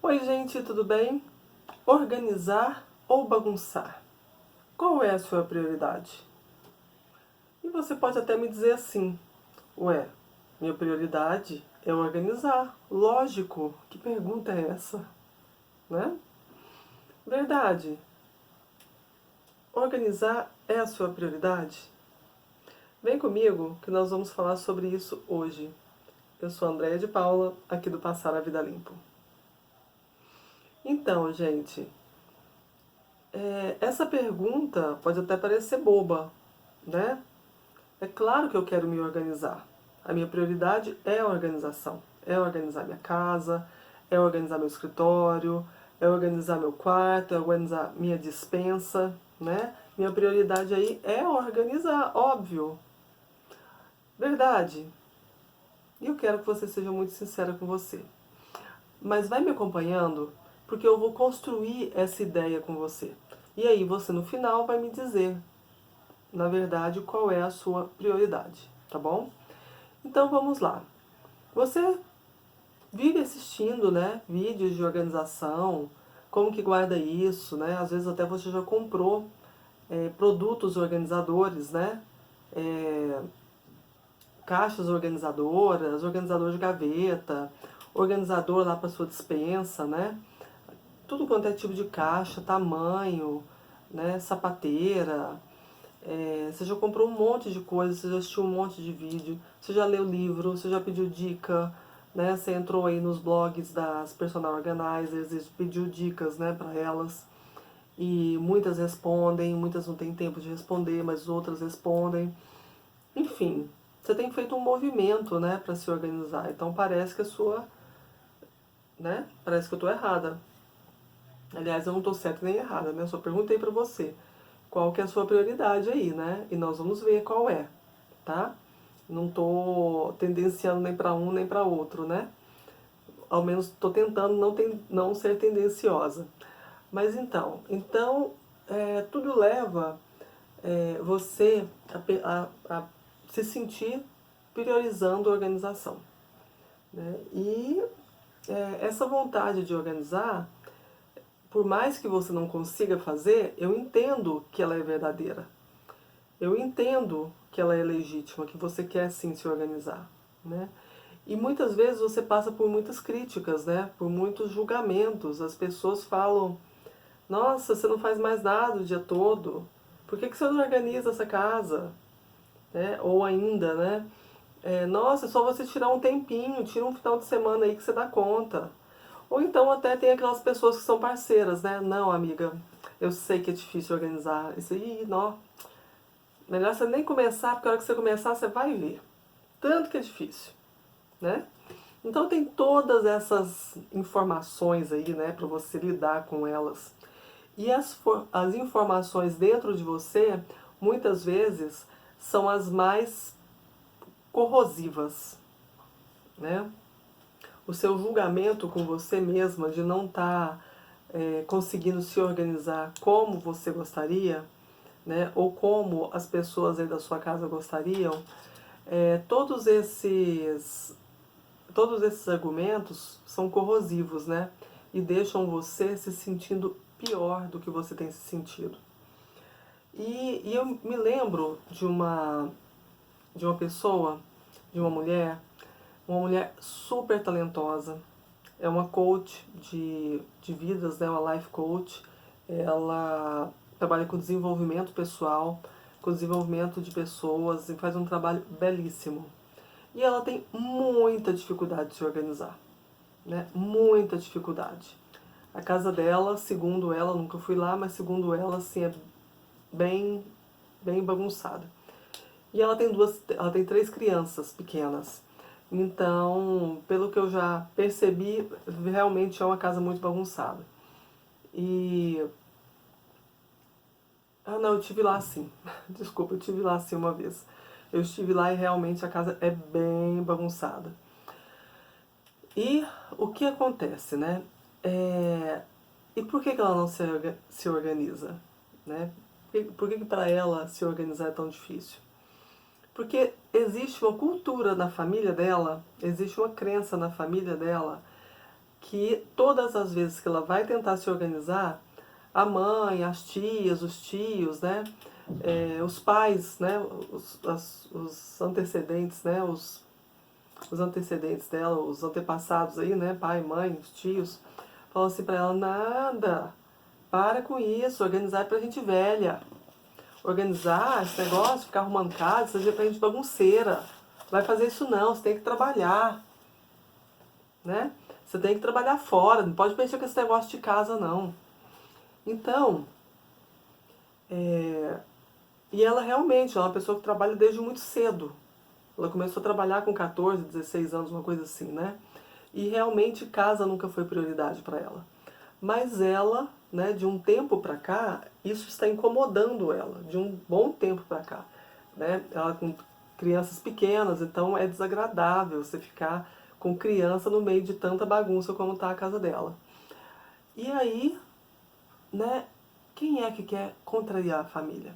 Oi gente, tudo bem? Organizar ou bagunçar? Qual é a sua prioridade? E você pode até me dizer assim: ué, minha prioridade é organizar. Lógico, que pergunta é essa? Né? Verdade, organizar é a sua prioridade? Vem comigo que nós vamos falar sobre isso hoje. Eu sou a Andréia de Paula, aqui do Passar a Vida Limpo. Então, gente, essa pergunta pode até parecer boba, né? É claro que eu quero me organizar. A minha prioridade é a organização. É organizar minha casa, é organizar meu escritório, é organizar meu quarto, é organizar minha despensa, né? Minha prioridade aí é organizar, óbvio. Verdade. E eu quero que você seja muito sincera com você. Mas vai me acompanhando, porque eu vou construir essa ideia com você. E aí você no final vai me dizer, na verdade, qual é a sua prioridade, tá bom? Então vamos lá. Você vive assistindo, né, vídeos de organização, como que guarda isso, né? Às vezes até você já comprou produtos organizadores, né? É, caixas organizadoras, organizador de gaveta, organizador lá para sua despensa, né? Tudo quanto é tipo de caixa, tamanho, né? Sapateira. Você já comprou um monte de coisa, você já assistiu um monte de vídeo, você já leu livro, você já pediu dica, né? Você entrou aí nos blogs das personal organizers e pediu dicas, né, para elas. E muitas respondem, muitas não têm tempo de responder, mas outras respondem. Enfim, você tem feito um movimento, né, para se organizar. Então parece que a sua, né? Parece que eu tô errada. Aliás, eu não tô certa nem errada, né? Eu só perguntei para você qual que é a sua prioridade aí, né? E nós vamos ver qual é, tá? Não tô tendenciando nem para um nem para outro, né? Ao menos tô tentando não ser tendenciosa. Mas então, tudo leva você a se sentir priorizando a organização, né? E essa vontade de organizar, por mais que você não consiga fazer, eu entendo que ela é verdadeira. Eu entendo que ela é legítima, que você quer sim se organizar, né? E muitas vezes você passa por muitas críticas, né? Por muitos julgamentos. As pessoas falam: nossa, você não faz mais nada o dia todo. Por que você não organiza essa casa? Né? Ou ainda, né? Nossa, é só você tirar um tempinho, tira um final de semana aí que você dá conta. Ou então até tem aquelas pessoas que são parceiras, né? Não, amiga, eu sei que é difícil organizar. Isso aí, não. Melhor você nem começar, porque a hora que você começar, você vai ver. Tanto que é difícil, né? Então tem todas essas informações aí, né, para você lidar com elas. E as informações dentro de você, muitas vezes, são as mais corrosivas, né? O seu julgamento com você mesma de não estar conseguindo se organizar como você gostaria, né? Ou como as pessoas aí da sua casa gostariam, todos esses argumentos são corrosivos, né? E deixam você se sentindo pior do que você tem se sentido. E eu me lembro de uma pessoa, de uma mulher super talentosa. É uma coach de vidas, né? Uma life coach. Ela trabalha com desenvolvimento pessoal, com desenvolvimento de pessoas e faz um trabalho belíssimo. E ela tem muita dificuldade de se organizar, né? Muita dificuldade. A casa dela, segundo ela, nunca fui lá, mas segundo ela, assim, é bem, bem bagunçada. E ela tem 3 crianças pequenas. Então, pelo que eu já percebi, realmente é uma casa muito bagunçada. E não, eu estive lá sim. Desculpa, eu estive lá sim uma vez. Eu estive lá e realmente a casa é bem bagunçada. E o que acontece, né? E por que ela não se organiza? Né? Por que para ela se organizar é tão difícil? Porque existe uma cultura na família dela, existe uma crença na família dela que todas as vezes que ela vai tentar se organizar, a mãe, as tias, os tios, né, os pais, né, os antecedentes, né, os antecedentes dela, os antepassados aí, né, pai, mãe, os tios, falam assim pra ela, nada, para com isso, organizar é pra gente velha. Organizar esse negócio, ficar arrumando casa, isso é pra gente bagunceira. Vai fazer isso não, você tem que trabalhar, né? Você tem que trabalhar fora, não pode mexer com esse negócio de casa não. Então, e ela realmente é uma pessoa que trabalha desde muito cedo. Ela começou a trabalhar com 14, 16 anos, uma coisa assim, né? E realmente casa nunca foi prioridade para ela. Mas ela, né, de um tempo para cá, isso está incomodando ela, de um bom tempo para cá, né? Ela com crianças pequenas, então é desagradável você ficar com criança no meio de tanta bagunça como está a casa dela. E aí, né, quem é que quer contrariar a família?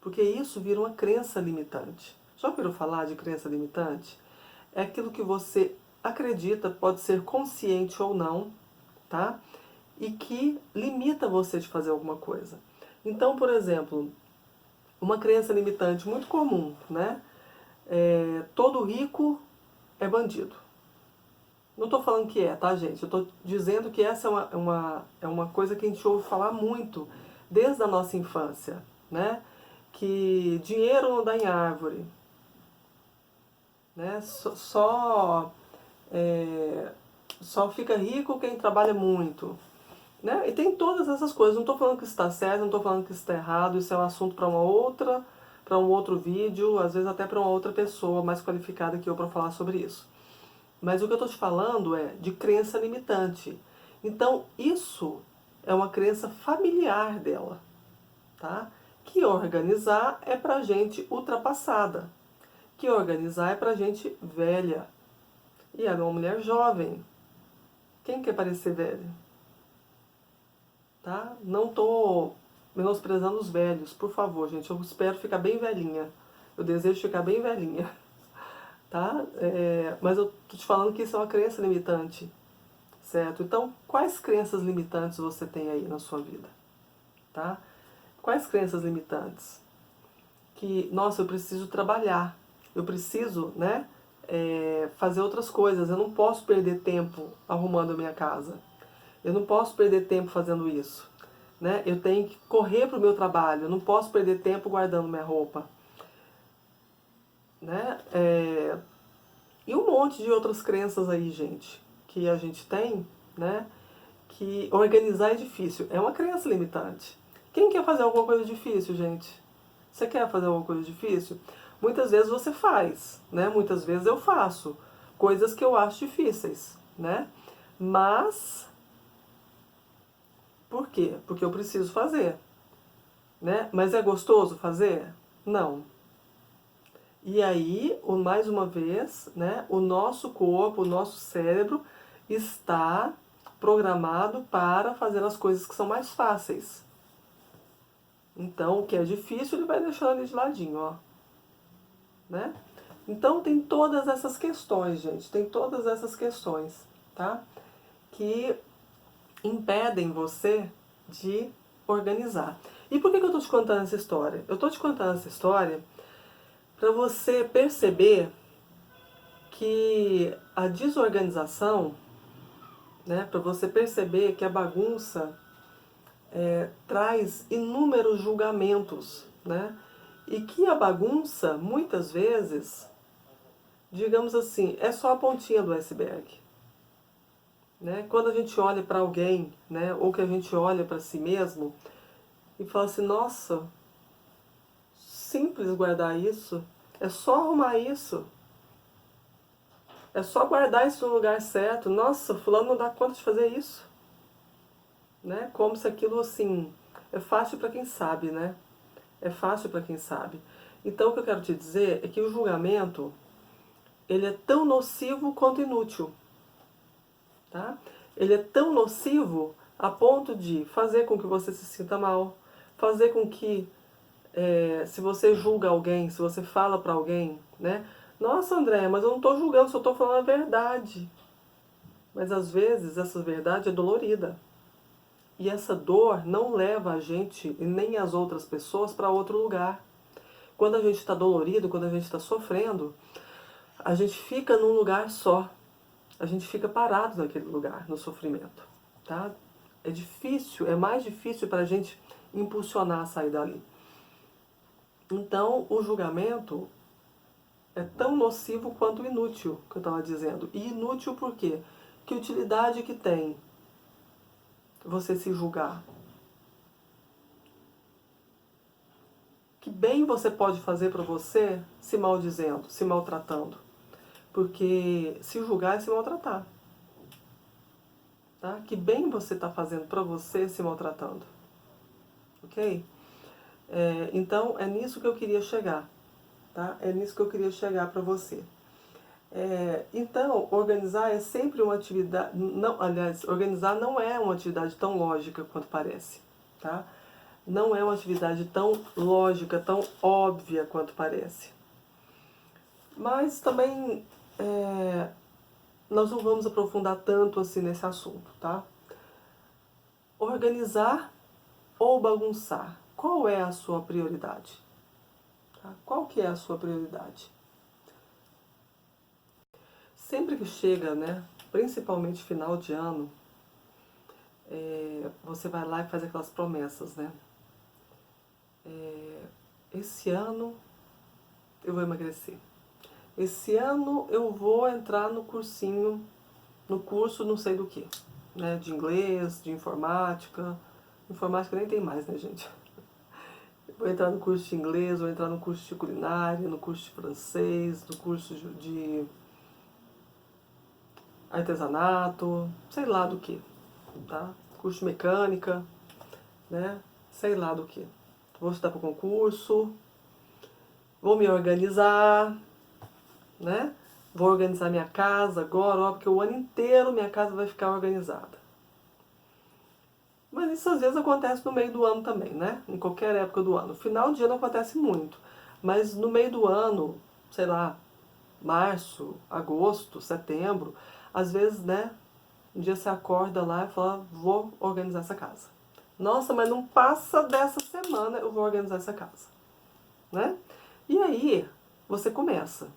Porque isso vira uma crença limitante. Já ouviram falar de crença limitante? É aquilo que você acredita, pode ser consciente ou não, tá? E que limita você de fazer alguma coisa. Então, por exemplo, uma crença limitante muito comum, né? Todo rico é bandido. Não estou falando que é, tá, gente? Eu estou dizendo que essa é uma coisa que a gente ouve falar muito desde a nossa infância, né? Que dinheiro não dá em árvore, né? É, só fica rico quem trabalha muito, né? E tem todas essas coisas. Não estou falando que isso está certo, não estou falando que isso está errado. Isso é um assunto para um outro vídeo, às vezes até para uma outra pessoa mais qualificada que eu para falar sobre isso. Mas o que eu estou te falando é de crença limitante. Então, isso é uma crença familiar dela, tá? Que organizar é pra gente ultrapassada. Que organizar é pra gente velha. E ela é uma mulher jovem. Quem quer parecer velha? Tá? Não tô menosprezando os velhos, por favor, gente. Eu espero ficar bem velhinha. Eu desejo ficar bem velhinha, tá? Mas eu tô te falando que isso é uma crença limitante, certo? Então, quais crenças limitantes você tem aí na sua vida, tá? Quais crenças limitantes? Que, nossa, eu preciso trabalhar, eu preciso, né, fazer outras coisas. Eu não posso perder tempo arrumando a minha casa. Eu não posso perder tempo fazendo isso, né? Eu tenho que correr para o meu trabalho. Eu não posso perder tempo guardando minha roupa, né? E um monte de outras crenças aí, gente, que a gente tem, né? Que organizar é difícil. É uma crença limitante. Quem quer fazer alguma coisa difícil, gente? Você quer fazer alguma coisa difícil? Muitas vezes você faz, né? Muitas vezes eu faço coisas que eu acho difíceis, né? Mas por quê? Porque eu preciso fazer, né? Mas é gostoso fazer? Não. E aí, mais uma vez, né, o nosso corpo, o nosso cérebro está programado para fazer as coisas que são mais fáceis. Então, o que é difícil, ele vai deixando ali de ladinho, ó. Né? Então, tem todas essas questões, gente. Tem todas essas questões, tá? Que impedem você de organizar. E por que eu tô te contando essa história? Eu tô te contando essa história para você perceber que a desorganização, né, para você perceber que a bagunça traz inúmeros julgamentos, né, e que a bagunça, muitas vezes, digamos assim, é só a pontinha do iceberg. Né? Quando a gente olha para alguém, né, ou que a gente olha para si mesmo e fala assim, nossa, simples guardar isso, é só arrumar isso. É só guardar isso no lugar certo. Nossa, fulano não dá conta de fazer isso. Né? Como se aquilo, assim, é fácil para quem sabe, né? É fácil para quem sabe. Então, o que eu quero te dizer é que o julgamento, ele é tão nocivo quanto inútil. Tá? Ele é tão nocivo a ponto de fazer com que você se sinta mal, fazer com que, se você julga alguém, se você fala para alguém, né? Nossa, André, mas eu não estou julgando, só estou falando a verdade. Mas às vezes essa verdade é dolorida. E essa dor não leva a gente e nem as outras pessoas para outro lugar. Quando a gente está dolorido, quando a gente está sofrendo, a gente fica num lugar só. A gente fica parado naquele lugar, no sofrimento. Tá? É difícil, é mais difícil para a gente impulsionar a sair dali. Então, o julgamento é tão nocivo quanto inútil, que eu estava dizendo. E inútil por quê? Que utilidade que tem você se julgar? Que bem você pode fazer para você se maldizendo, se maltratando? Porque se julgar é se maltratar. Tá? Que bem você está fazendo para você se maltratando. Ok? Então, é nisso que eu queria chegar. Tá? É nisso que eu queria chegar para você. Então, organizar é sempre uma atividade... Não, aliás, organizar não é uma atividade tão lógica quanto parece. Tá? Não é uma atividade tão lógica, tão óbvia quanto parece. Mas também nós não vamos aprofundar tanto assim nesse assunto, tá? Organizar ou bagunçar? Qual é a sua prioridade? Tá? Qual que é a sua prioridade? Sempre que chega, né, principalmente final de ano, você vai lá e faz aquelas promessas, né? Esse ano eu vou emagrecer. Esse ano eu vou entrar no cursinho, no curso não sei do que, né? De inglês, de informática. Informática nem tem mais, né, gente? Vou entrar no curso de inglês, vou entrar no curso de culinária, no curso de francês, no curso de artesanato, sei lá do que, tá? Curso de mecânica, né? Sei lá do que. Vou estudar para o concurso, vou me organizar, né? Vou organizar minha casa agora, ó, porque o ano inteiro minha casa vai ficar organizada. Mas isso às vezes acontece no meio do ano também, né? Em qualquer época do ano. Final de ano acontece muito. Mas no meio do ano, sei lá, março, agosto, setembro, às vezes, né? Um dia você acorda lá e fala, vou organizar essa casa. Nossa, mas não passa dessa semana eu vou organizar essa casa, né? E aí, você começa.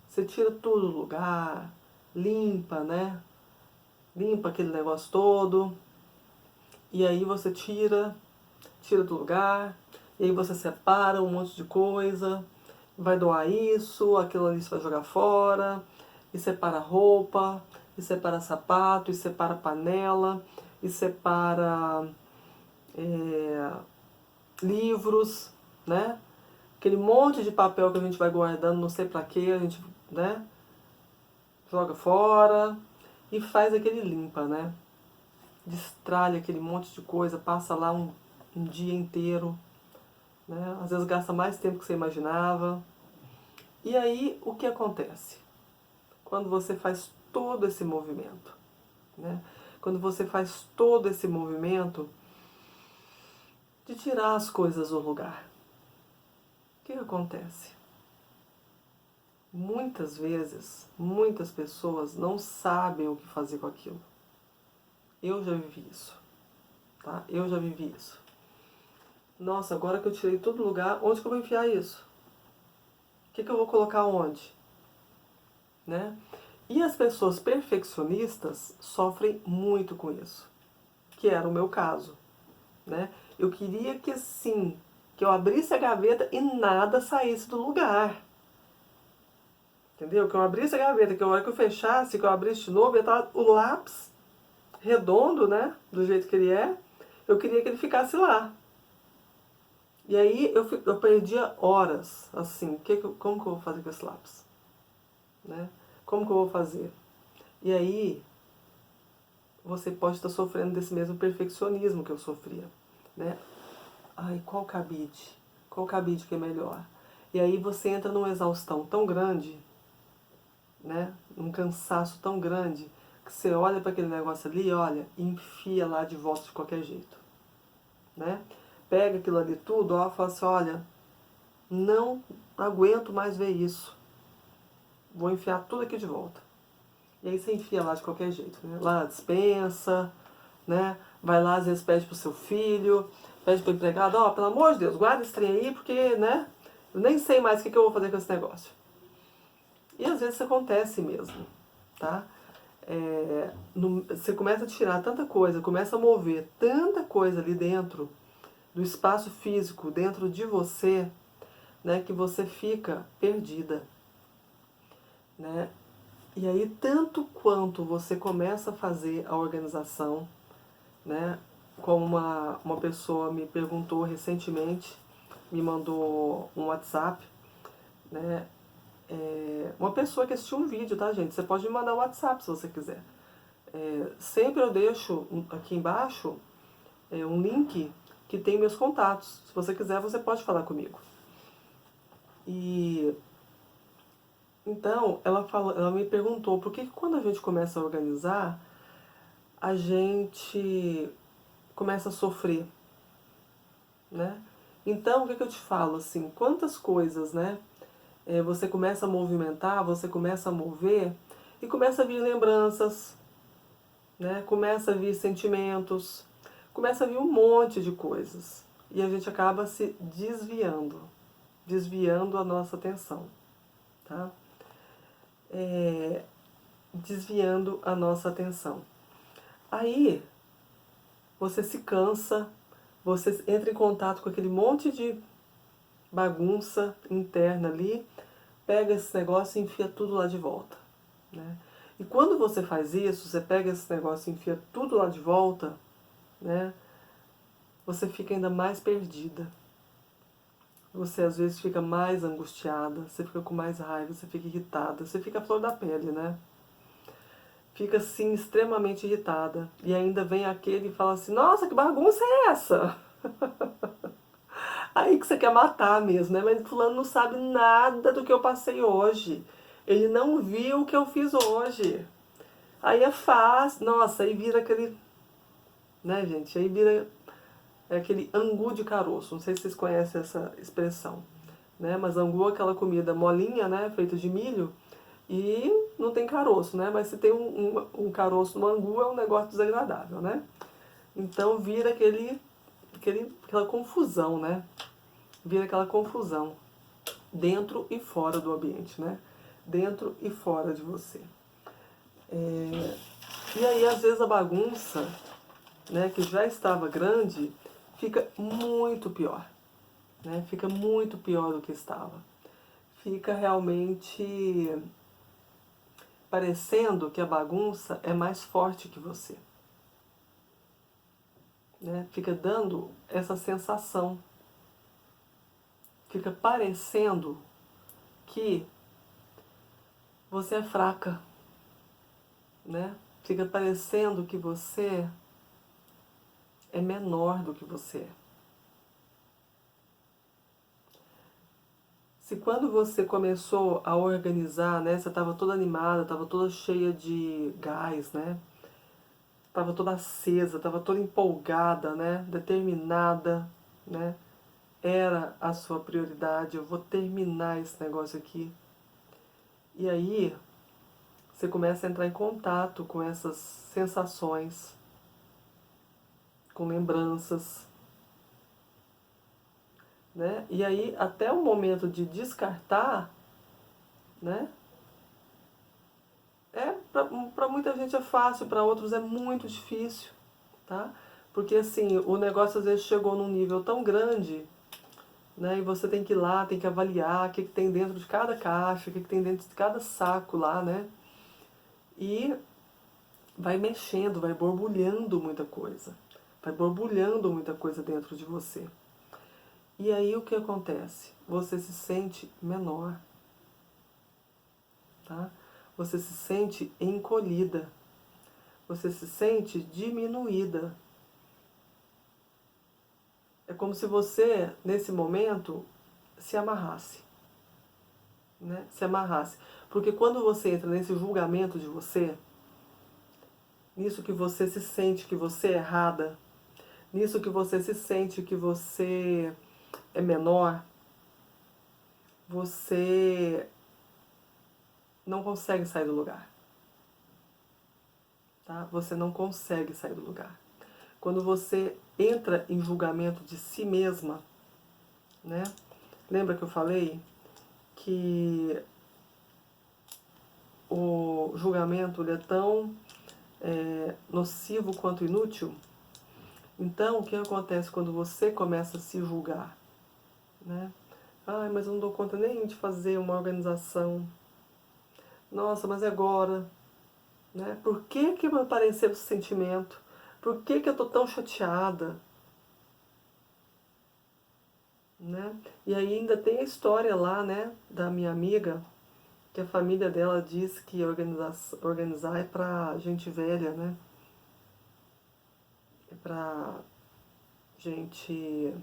Você tira tudo do lugar, limpa, né? Limpa aquele negócio todo. E aí você tira do lugar. E aí você separa um monte de coisa. Vai doar isso, aquilo ali você vai jogar fora. E separa roupa, e separa sapato, e separa panela, e separa livros, né? Aquele monte de papel que a gente vai guardando, não sei pra quê, a gente, né? Joga fora e faz aquele limpa, né? Destralha aquele monte de coisa, passa lá um dia inteiro, né? Às vezes gasta mais tempo que você imaginava. E aí, o que acontece? Quando você faz todo esse movimento, né? Quando você faz todo esse movimento de tirar as coisas do lugar, o que acontece? Muitas vezes, muitas pessoas não sabem o que fazer com aquilo. Eu já vivi isso, tá? Eu já vivi isso. Nossa, agora que eu tirei todo lugar, onde que eu vou enfiar isso? O que eu vou colocar onde? Né? E as pessoas perfeccionistas sofrem muito com isso, que era o meu caso, né? Eu queria que assim, que eu abrisse a gaveta e nada saísse do lugar. Entendeu? Que eu abrisse a gaveta, que a hora que eu fechasse, que eu abrisse de novo, ia estar o lápis redondo, né? Do jeito que ele é. Eu queria que ele ficasse lá. E aí eu perdia horas, assim, como que eu vou fazer com esse lápis? Né? Como que eu vou fazer? E aí você pode estar sofrendo desse mesmo perfeccionismo que eu sofria, né? Ai, qual cabide? Qual cabide que é melhor? E aí você entra numa exaustão tão grande, né? Num cansaço tão grande, que você olha para aquele negócio ali, olha, e enfia lá de volta de qualquer jeito, né? Pega aquilo ali tudo, ó, fala assim, olha, não aguento mais ver isso. Vou enfiar tudo aqui de volta. E aí você enfia lá de qualquer jeito, né? Lá na despensa, né? Vai lá, às vezes pede pro seu filho, pede pro empregado, ó, pelo amor de Deus, guarda esse trem aí, porque, né? Eu nem sei mais o que eu vou fazer com esse negócio. E às vezes isso acontece mesmo, tá? Você começa a tirar tanta coisa, começa a mover tanta coisa ali dentro do espaço físico, dentro de você, né, que você fica perdida, né? E aí, tanto quanto você começa a fazer a organização, né? Como uma pessoa me perguntou recentemente, me mandou um WhatsApp, né? Uma pessoa que assistiu um vídeo, tá, gente? Você pode me mandar um WhatsApp se você quiser. Sempre eu deixo aqui embaixo um link que tem meus contatos. Se você quiser, você pode falar comigo. E então, ela me perguntou por que quando a gente começa a organizar, a gente começa a sofrer, né? Então, o que eu te falo, assim, quantas coisas, né? Você começa a movimentar, você começa a mover e começa a vir lembranças, né? Começa a vir sentimentos, começa a vir um monte de coisas. E a gente acaba se desviando a nossa atenção, tá? Desviando a nossa atenção. Aí você se cansa, você entra em contato com aquele monte de bagunça interna ali, pega esse negócio e enfia tudo lá de volta, né? E quando você faz isso, você pega esse negócio e enfia tudo lá de volta, né? Você fica ainda mais perdida. Você às vezes fica mais angustiada, você fica com mais raiva, você fica irritada, você fica à flor da pele, né? Fica assim extremamente irritada. E ainda vem aquele e fala assim: nossa, que bagunça é essa? Aí que você quer matar mesmo, né? Mas fulano não sabe nada do que eu passei hoje. Ele não viu o que eu fiz hoje. Aí é fácil. Nossa, aí vira aquele... Né, gente? Aí vira aquele angu de caroço. Não sei se vocês conhecem essa expressão. Né? Mas angu é aquela comida molinha, né? Feita de milho. E não tem caroço, né? Mas se tem um caroço no angu, é um negócio desagradável, né? Então vira aquela confusão, né? Vira aquela confusão dentro e fora do ambiente, né? Dentro e fora de você. E aí, às vezes, a bagunça, né, que já estava grande, fica muito pior, né? Fica muito pior do que estava. Fica realmente parecendo que a bagunça é mais forte que você, né? Fica dando essa sensação. Fica parecendo que você é fraca, né? Fica parecendo que você é menor do que você é. Se quando você começou a organizar, né, você estava toda animada, estava toda cheia de gás, né? Estava toda acesa, estava toda empolgada, né? Determinada, né? Era a sua prioridade, eu vou terminar esse negócio aqui. E aí, você começa a entrar em contato com essas sensações, com lembranças, né? E aí, até o momento de descartar, né? Para muita gente é fácil, para outros é muito difícil, tá? Porque assim, o negócio às vezes chegou num nível tão grande, né? E você tem que ir lá, tem que avaliar o que tem dentro de cada caixa, o que tem dentro de cada saco lá, né? E vai mexendo, vai borbulhando muita coisa. Vai borbulhando muita coisa dentro de você. E aí o que acontece? Você se sente menor, tá? Você se sente encolhida. Você se sente diminuída. É como se você, nesse momento, se amarrasse, né? Se amarrasse. Porque quando você entra nesse julgamento de você, nisso que você se sente que você é errada, nisso que você se sente que você é menor, você não consegue sair do lugar. tá? Você não consegue sair do lugar. Quando você entra em julgamento de si mesma, né? Lembra que eu falei que o julgamento ele é tão nocivo quanto inútil? Então, o que acontece quando você começa a se julgar? Né? Ai, mas eu não dou conta nem de fazer uma organização. Nossa, mas e agora? Né? Por que que me apareceu esse sentimento? Por que que eu tô tão chateada? Né? E aí ainda tem a história lá, né, da minha amiga, que a família dela diz que organizar é pra gente velha, né? É pra gente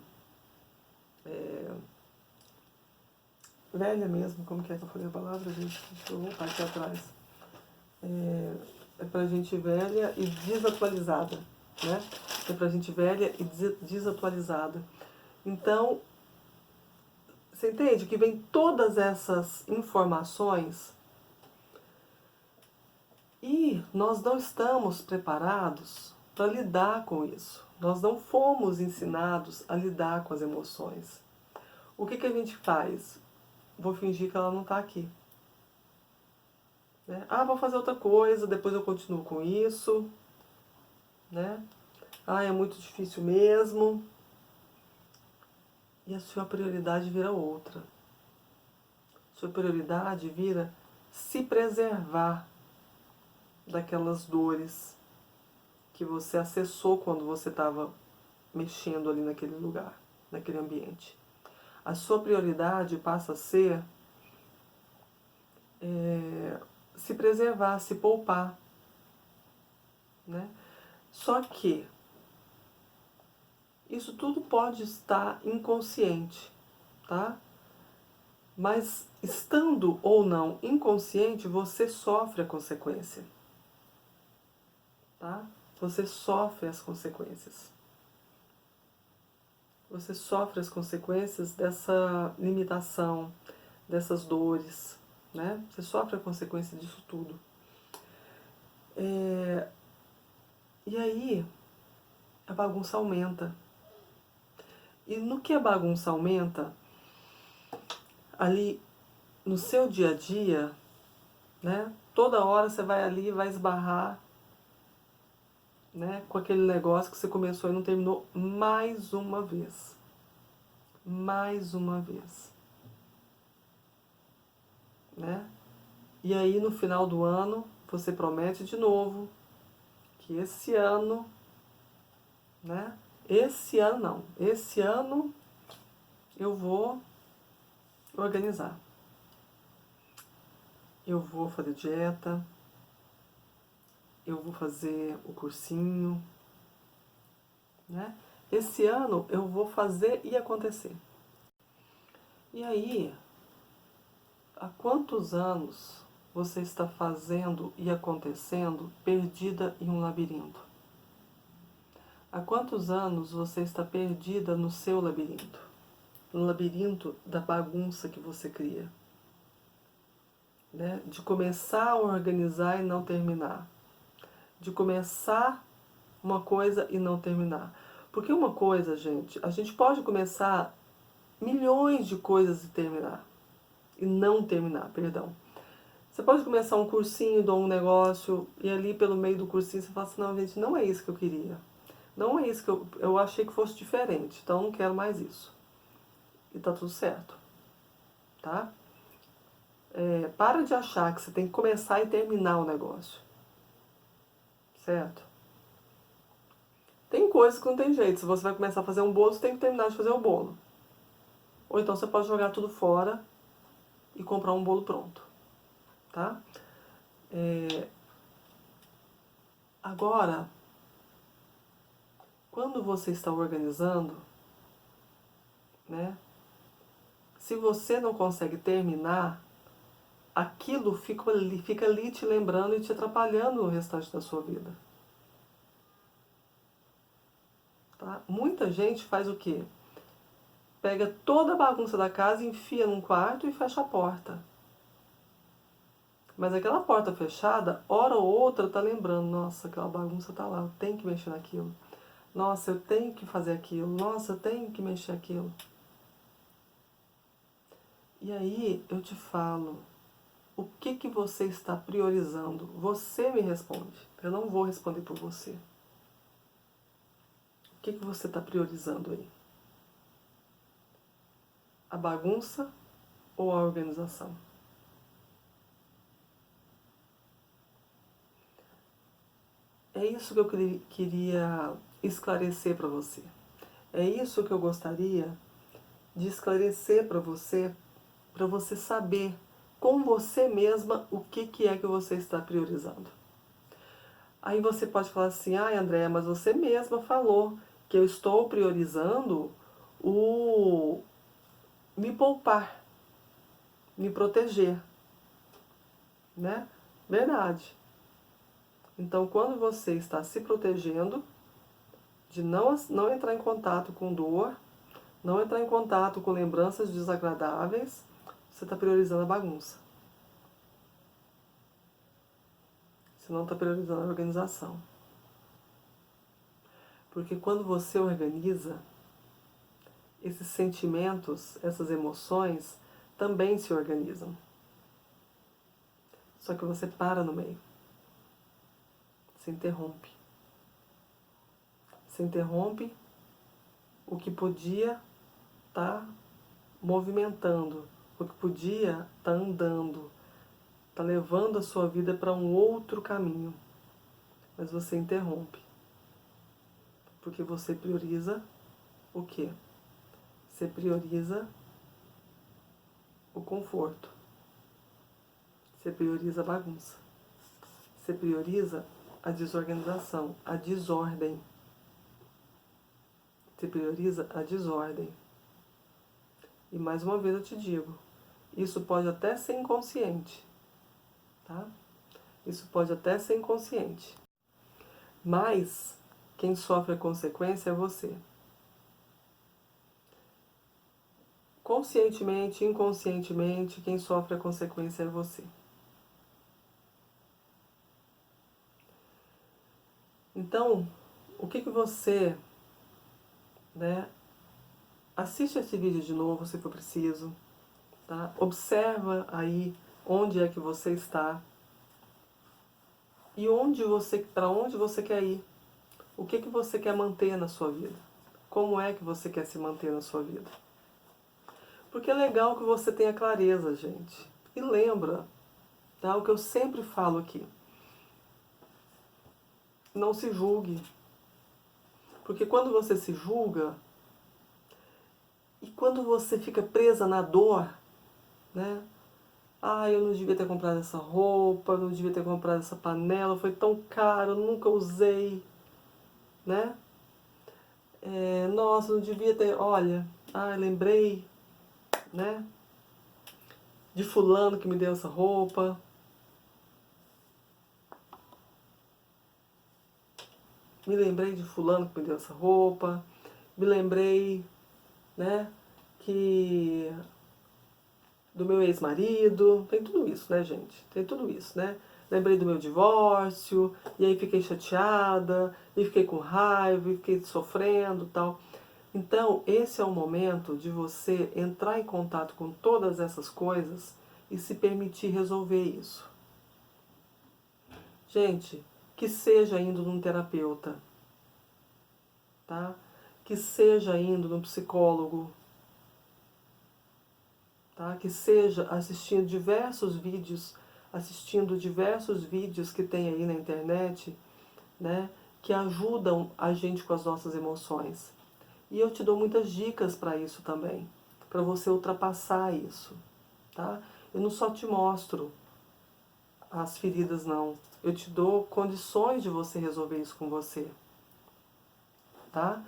velha mesmo, como que é que eu falei a palavra, gente? Deixa eu voltar aqui atrás. É pra gente velha e desatualizada, né? É pra gente velha e desatualizada. Então, você entende que vem todas essas informações e nós não estamos preparados para lidar com isso. Nós não fomos ensinados a lidar com as emoções. O que que a gente faz? Vou fingir que ela não está aqui. Né? Ah, vou fazer outra coisa, depois eu continuo com isso. Né? Ah, é muito difícil mesmo. E a sua prioridade vira outra. Sua prioridade vira se preservar daquelas dores que você acessou quando você estava mexendo ali naquele lugar, naquele ambiente. A sua prioridade passa a ser se preservar, se poupar. Né? Só que isso tudo pode estar inconsciente, tá? Mas estando ou não inconsciente, você sofre a consequência, tá? Você sofre as consequências. Você sofre as consequências dessa limitação, dessas dores, né? Você sofre a consequência disso tudo. E aí, a bagunça aumenta. E no que a bagunça aumenta, ali no seu dia a dia, né? Toda hora você vai ali e vai esbarrar, né, com aquele negócio que você começou e não terminou mais uma vez. Mais uma vez. Né? E aí no final do ano, você promete de novo que esse ano, né? Esse ano não. Esse ano eu vou organizar. Eu vou fazer dieta, eu vou fazer o cursinho, né? Esse ano eu vou fazer e acontecer. E aí, há quantos anos você está fazendo e acontecendo perdida em um labirinto? Há quantos anos você está perdida no seu labirinto? No labirinto da bagunça que você cria. Né? De começar a organizar e não terminar. De começar uma coisa e não terminar. Porque uma coisa, gente, a gente pode começar milhões de coisas e terminar. E não terminar, perdão. Você pode começar um cursinho de um negócio e ali pelo meio do cursinho você fala assim, não, gente, não é isso que eu queria. Não é isso que eu achei que fosse diferente, então eu não quero mais isso. E tá tudo certo, tá? Para de achar que você tem que começar e terminar o negócio, certo? Tem coisas que não tem jeito. Se você vai começar a fazer um bolo, você tem que terminar de fazer o bolo. Ou então você pode jogar tudo fora e comprar um bolo pronto, tá? Agora, quando você está organizando, né? Se você não consegue terminar, aquilo fica ali te lembrando e te atrapalhando o restante da sua vida. Tá? Muita gente faz o quê? Pega toda a bagunça da casa, enfia num quarto e fecha a porta. Mas aquela porta fechada, hora ou outra, tá lembrando, nossa, aquela bagunça tá lá, eu tenho que mexer naquilo. Nossa, eu tenho que fazer aquilo. Nossa, eu tenho que mexer aquilo. E aí eu te falo, o que que você está priorizando? Você me responde. Eu não vou responder por você. O que que você está priorizando aí? A bagunça ou a organização? É isso que eu queria esclarecer para você. É isso que eu gostaria de esclarecer para você saber com você mesma o que é que você está priorizando. Aí você pode falar assim, ai Andréa, mas você mesma falou que eu estou priorizando o me poupar, me proteger, né? Verdade. Então, quando você está se protegendo de não entrar em contato com dor, não entrar em contato com lembranças desagradáveis, você está priorizando a bagunça. Você não está priorizando a organização. Porque quando você organiza, esses sentimentos, essas emoções também se organizam. Só que você para no meio. Você interrompe. Você interrompe o que podia estar movimentando, o que podia estar andando, está levando a sua vida para um outro caminho. Mas você interrompe. Porque você prioriza o quê? Você prioriza o conforto. Você prioriza a bagunça. Você prioriza a desorganização, a desordem. Você prioriza a desordem. E mais uma vez eu te digo, isso pode até ser inconsciente, tá? Isso pode até ser inconsciente. Mas quem sofre a consequência é você. Conscientemente, inconscientemente, quem sofre a consequência é você. Então, o que você, né? Assiste esse vídeo de novo se for preciso, tá? Observa aí onde é que você está e para onde você quer ir. O que você quer manter na sua vida? Como é que você quer se manter na sua vida? Porque é legal que você tenha clareza, gente. E lembra, tá? O que eu sempre falo aqui. Não se julgue. Porque quando você se julga, e quando você fica presa na dor, né? Ah, eu não devia ter comprado essa roupa, eu não devia ter comprado essa panela, foi tão caro, eu nunca usei, né? Nossa, eu não devia ter, olha, lembrei, né? De fulano que me deu essa roupa. Me lembrei de fulano que me deu essa roupa. Me lembrei, né, que do meu ex-marido, tem tudo isso, né, gente? Tem tudo isso, né? Lembrei do meu divórcio, e aí fiquei chateada, e fiquei com raiva, e fiquei sofrendo, tal. Então, esse é o momento de você entrar em contato com todas essas coisas e se permitir resolver isso. Gente, que seja indo num terapeuta, tá? Que seja indo num psicólogo, tá? Que seja assistindo diversos vídeos que tem aí na internet, né? Que ajudam a gente com as nossas emoções. E eu te dou muitas dicas para isso também, para você ultrapassar isso, tá? Eu não só te mostro as feridas, não. Eu te dou condições de você resolver isso com você, tá?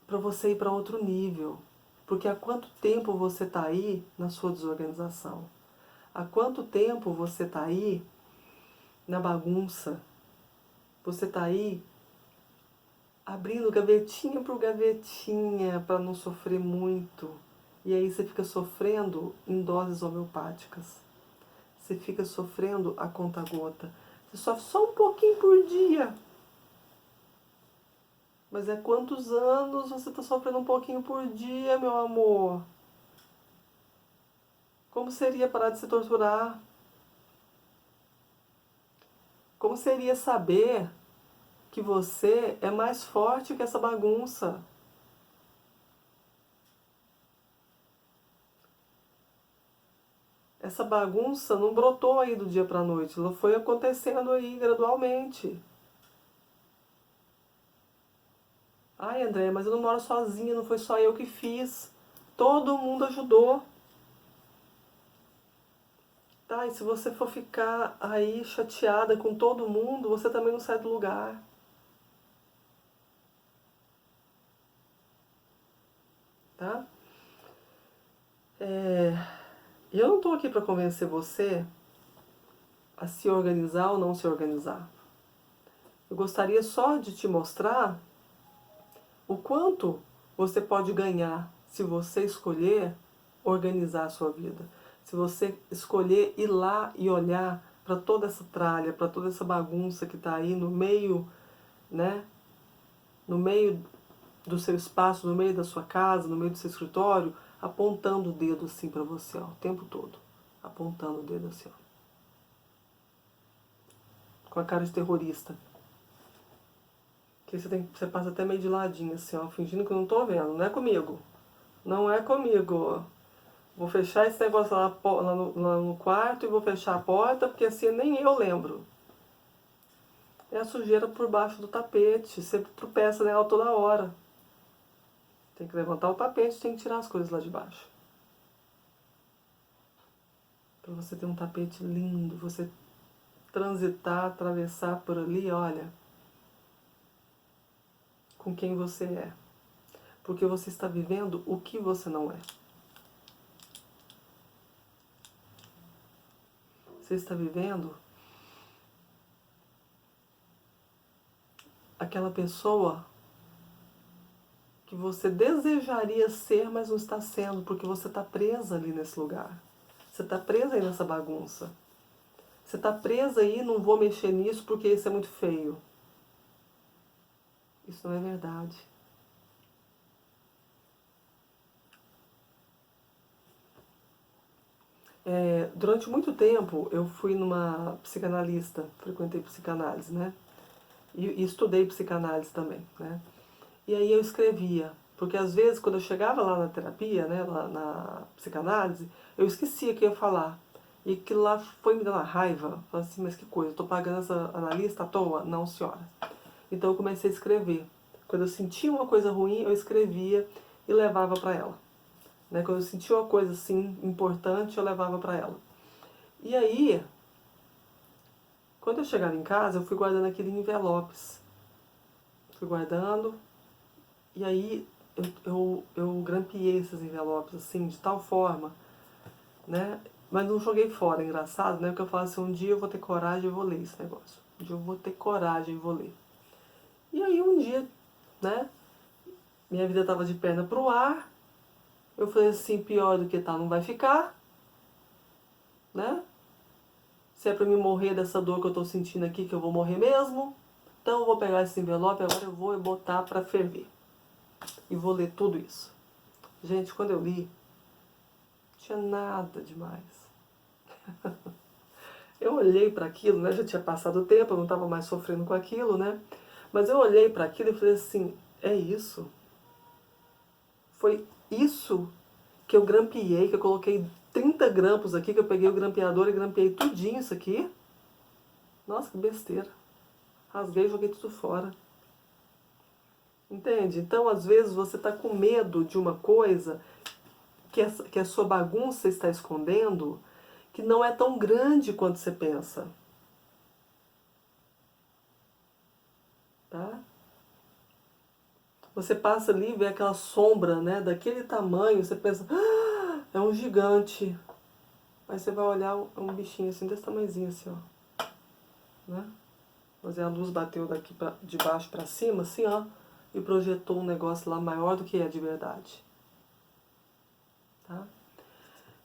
Para você ir para outro nível. Porque há quanto tempo você está aí na sua desorganização? Há quanto tempo você está aí na bagunça? Você está aí abrindo gavetinha por gavetinha para não sofrer muito. E aí você fica sofrendo em doses homeopáticas. você fica sofrendo a conta-gota. Você sofre só um pouquinho por dia. Mas é quantos anos você está sofrendo um pouquinho por dia, meu amor? Como seria parar de se torturar? Como seria saber que você é mais forte que essa bagunça? Essa bagunça não brotou aí do dia para a noite, ela foi acontecendo aí gradualmente. Ai, André, mas eu não moro sozinha, não foi só eu que fiz. Todo mundo ajudou. Tá, e se você for ficar aí chateada com todo mundo, você também não sai do lugar. Tá? Eu não tô aqui para convencer você a se organizar ou não se organizar. Eu gostaria só de te mostrar o quanto você pode ganhar se você escolher organizar a sua vida. Se você escolher ir lá e olhar para toda essa tralha, para toda essa bagunça que está aí no meio, né? No meio do seu espaço, no meio da sua casa, no meio do seu escritório, apontando o dedo assim para você, ó, o tempo todo. Apontando o dedo assim, ó, com a cara de terrorista. Que você passa até meio de ladinho assim, ó, fingindo que eu não tô vendo. Não é comigo. Não é comigo. Vou fechar esse negócio lá no quarto e vou fechar a porta, porque assim nem eu lembro. É a sujeira por baixo do tapete. Você tropeça nela toda hora. Tem que levantar o tapete, tem que tirar as coisas lá de baixo. Pra você ter um tapete lindo, você transitar, atravessar por ali, olha, com quem você é. Porque você está vivendo o que você não é. Você está vivendo aquela pessoa que você desejaria ser, mas não está sendo, porque você está presa ali nesse lugar. Você está presa aí nessa bagunça. Você está presa aí, não vou mexer nisso porque isso é muito feio. Isso não é verdade. Durante muito tempo eu fui numa psicanalista, frequentei psicanálise, né? E estudei psicanálise também, né? E aí eu escrevia, porque às vezes quando eu chegava lá na terapia, né, lá na psicanálise, eu esquecia o que ia falar. E que lá foi me dando uma raiva. Falei assim, mas que coisa, eu tô pagando essa analista à toa? Não, senhora. Então eu comecei a escrever. Quando eu sentia uma coisa ruim, eu escrevia e levava para ela. Né? Quando eu sentia uma coisa assim importante, eu levava para ela. E aí, quando eu chegava em casa, eu fui guardando aquele em envelopes. Fui guardando, e aí eu grampeei esses envelopes assim, de tal forma, né? Mas não joguei fora, é engraçado, né? Porque eu falo assim, um dia eu vou ter coragem e vou ler esse negócio. Um dia eu vou ter coragem e vou ler. E aí um dia, né? Minha vida tava de perna pro ar. Eu falei assim, pior do que tá, não vai ficar, né? Se é pra me morrer dessa dor que eu tô sentindo aqui, que eu vou morrer mesmo, então eu vou pegar esse envelope, agora eu vou botar pra ferver. E vou ler tudo isso. Gente, quando eu li, não tinha nada demais. Eu olhei para aquilo, né? Já tinha passado o tempo, eu não estava mais sofrendo com aquilo, né? Mas eu olhei para aquilo e falei assim, é isso? Foi isso que eu grampeei, que eu coloquei 30 grampos aqui, que eu peguei o grampeador e grampeei tudinho isso aqui? Nossa, que besteira. Rasguei e joguei tudo fora. Entende? Então, às vezes, você está com medo de uma coisa que a sua bagunça está escondendo, que não é tão grande quanto você pensa. Tá? Você passa ali e vê aquela sombra, né, daquele tamanho, você pensa, ah, é um gigante. Aí você vai olhar um bichinho assim, desse tamanhozinho assim, ó. Né? Mas aí a luz bateu daqui de baixo pra cima, assim, ó, e projetou um negócio lá maior do que é de verdade. Tá?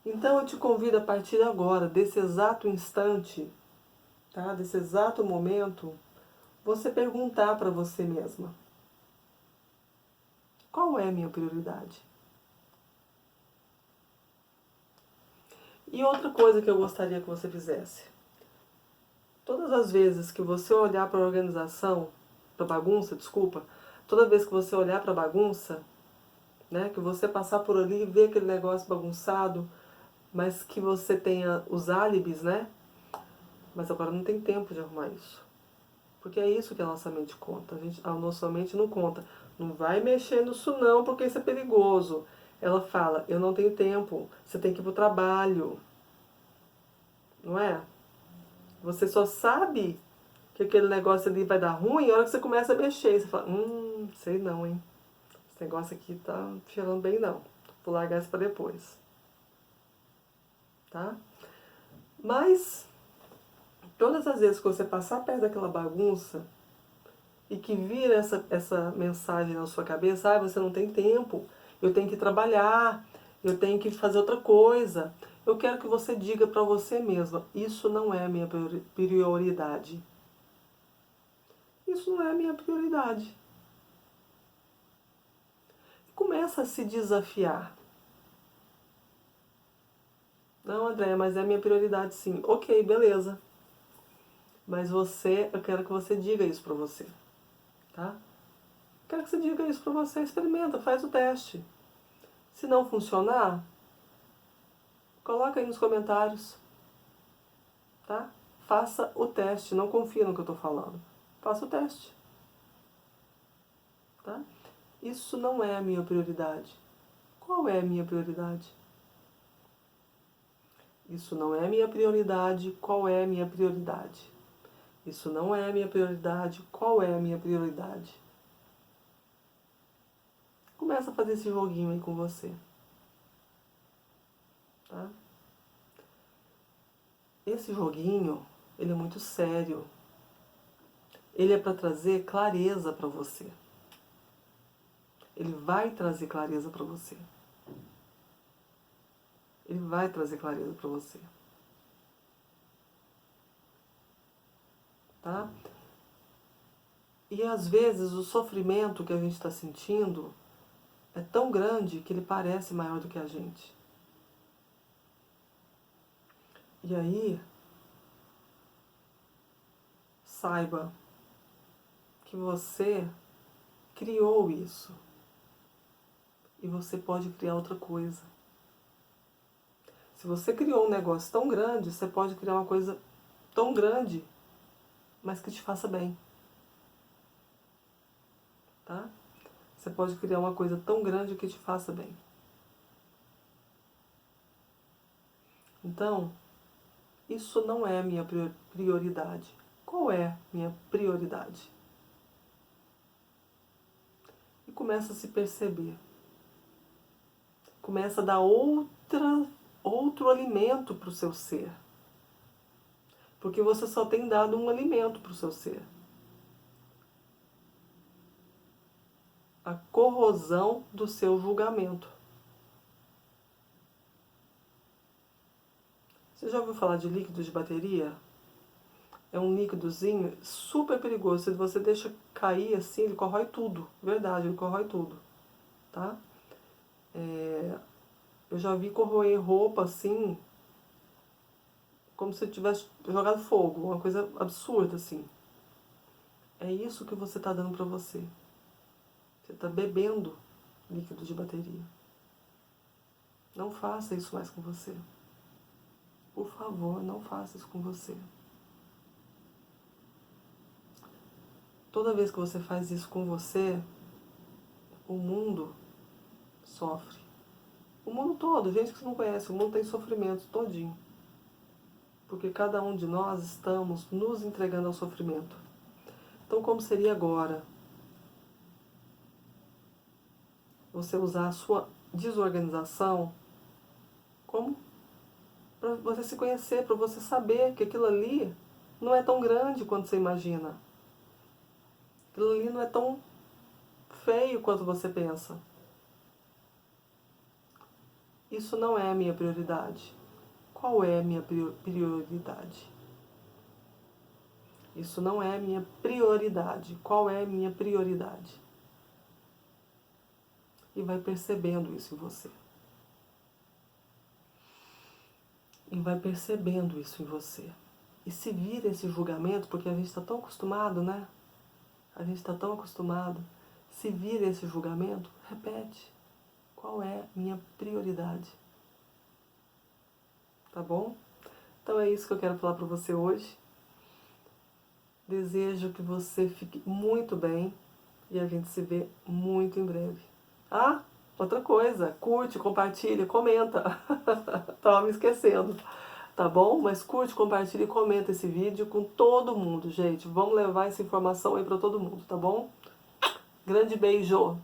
Então eu te convido a partir de agora, desse exato instante, tá? Desse exato momento, você perguntar para você mesma: qual é a minha prioridade? E outra coisa que eu gostaria que você fizesse: todas as vezes que você olhar para a organização, para a bagunça, desculpa, toda vez que você olhar para a bagunça, né, que você passar por ali e ver aquele negócio bagunçado, mas que você tenha os álibis, né? Mas agora não tem tempo de arrumar isso. Porque é isso que a nossa mente conta. A nossa mente não conta. Não vai mexer nisso não, porque isso é perigoso. Ela fala: eu não tenho tempo, você tem que ir pro trabalho. Não é? Você só sabe que aquele negócio ali vai dar ruim a hora que você começa a mexer. Você fala: sei não, hein? Esse negócio aqui tá cheirando bem não. Vou largar isso pra depois. Tá? Mas, todas as vezes que você passar perto daquela bagunça e que vira essa mensagem na sua cabeça: você não tem tempo, eu tenho que trabalhar, eu tenho que fazer outra coisa. Eu quero que você diga para você mesma: isso não é a minha prioridade. Isso não é a minha prioridade. Começa a se desafiar. Não, André, mas é a minha prioridade sim. Ok, beleza. Mas eu quero que você diga isso pra você, tá? Quero que você diga isso pra você, experimenta, faz o teste. Se não funcionar, coloca aí nos comentários, tá? Faça o teste, não confia no que eu tô falando. Faça o teste, tá? Isso não é a minha prioridade. Qual é a minha prioridade? Isso não é a minha prioridade. Qual é a minha prioridade? Isso não é a minha prioridade. Qual é a minha prioridade? Começa a fazer esse joguinho aí com você, tá? Esse joguinho, ele é muito sério. Ele é para trazer clareza para você. Ele vai trazer clareza para você. Ele vai trazer clareza para você. Tá? E às vezes o sofrimento que a gente está sentindo é tão grande que ele parece maior do que a gente. E aí, saiba que você criou isso. E você pode criar outra coisa. Se você criou um negócio tão grande, você pode criar uma coisa tão grande, mas que te faça bem. Tá? Você pode criar uma coisa tão grande que te faça bem. Então, isso não é minha prioridade. Qual é minha prioridade? E começa a se perceber. Começa a dar outro alimento para o seu ser. Porque você só tem dado um alimento para o seu ser. A corrosão do seu julgamento. Você já ouviu falar de líquido de bateria? É um líquidozinho super perigoso. Se você deixa cair assim, ele corrói tudo. Verdade, ele corrói tudo. Tá? Eu já vi corroer roupa assim, como se tivesse jogado fogo. Uma coisa absurda assim. É isso que você está dando para você. Você está bebendo líquido de bateria. Não faça isso mais com você. Por favor, não faça isso com você. Toda vez que você faz isso com você, o mundo sofre. O mundo todo, gente que você não conhece, o mundo tem sofrimento todinho. Porque cada um de nós estamos nos entregando ao sofrimento. Então, como seria agora você usar a sua desorganização como para você se conhecer, para você saber que aquilo ali não é tão grande quanto você imagina. Aquilo ali não é tão feio quanto você pensa. Isso não é a minha prioridade. Qual é a minha prioridade? Isso não é a minha prioridade. Qual é a minha prioridade? E vai percebendo isso em você. E vai percebendo isso em você. E se vira esse julgamento, porque a gente está tão acostumado, né? A gente está tão acostumado. Se vira esse julgamento, repete. Qual é minha prioridade? Tá bom? Então é isso que eu quero falar para você hoje. Desejo que você fique muito bem e a gente se vê muito em breve. Ah, outra coisa, curte, compartilha, comenta. Tava me esquecendo, tá bom? Mas curte, compartilha e comenta esse vídeo com todo mundo, gente. Vamos levar essa informação aí para todo mundo, tá bom? Grande beijo!